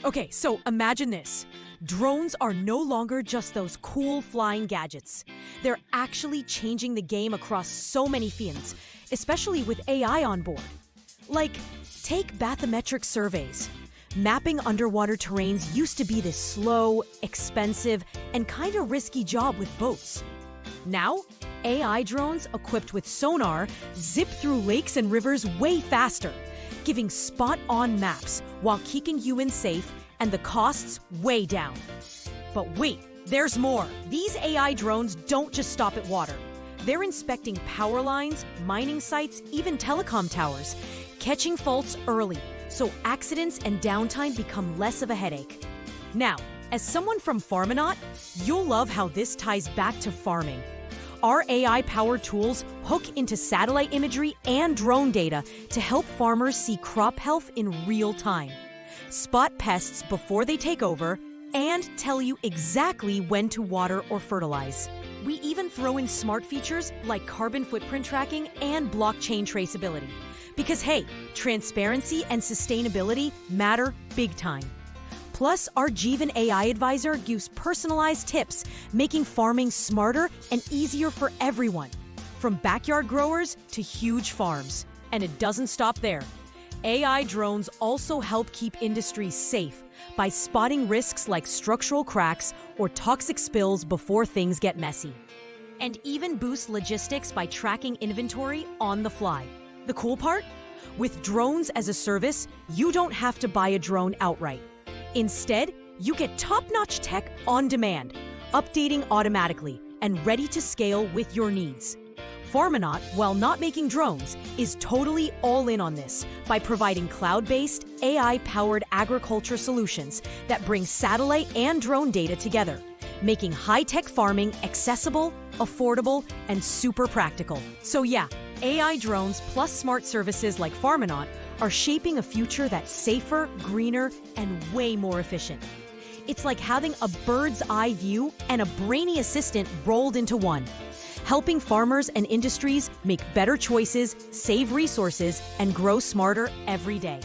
Okay, so imagine this. Drones are no longer just those cool flying gadgets. They're actually changing the game across so many fields, especially with AI on board. Like, take bathymetric surveys. Mapping underwater terrains used to be this slow, expensive, and kind of risky job with boats. Now, AI drones equipped with sonar zip through lakes and rivers way faster, giving spot-on maps while keeping humans safe and the costs way down. But wait, there's more. These AI drones don't just stop at water. They're inspecting power lines, mining sites, even telecom towers, catching faults early so accidents and downtime become less of a headache. Now, as someone from Farmonaut, you'll love how this ties back to farming. Our AI-powered tools hook into satellite imagery and drone data to help farmers see crop health in real time, spot pests before they take over, and tell you exactly when to water or fertilize. We even throw in smart features like carbon footprint tracking and blockchain traceability. Because hey, transparency and sustainability matter big time. Plus, our Jeevan AI advisor gives personalized tips, making farming smarter and easier for everyone, from backyard growers to huge farms. And it doesn't stop there. AI drones also help keep industries safe by spotting risks like structural cracks or toxic spills before things get messy. And even boost logistics by tracking inventory on the fly. The cool part? With drones as a service, you don't have to buy a drone outright. Instead, you get top-notch tech on demand, updating automatically and ready to scale with your needs. Farmonaut, while not making drones, is totally all in on this by providing cloud-based, AI-powered agriculture solutions that bring satellite and drone data together, making high-tech farming accessible, affordable, and super practical. So yeah, AI drones plus smart services like Farmonaut are shaping a future that's safer, greener, and way more efficient. It's like having a bird's eye view and a brainy assistant rolled into one, helping farmers and industries make better choices, save resources, and grow smarter every day.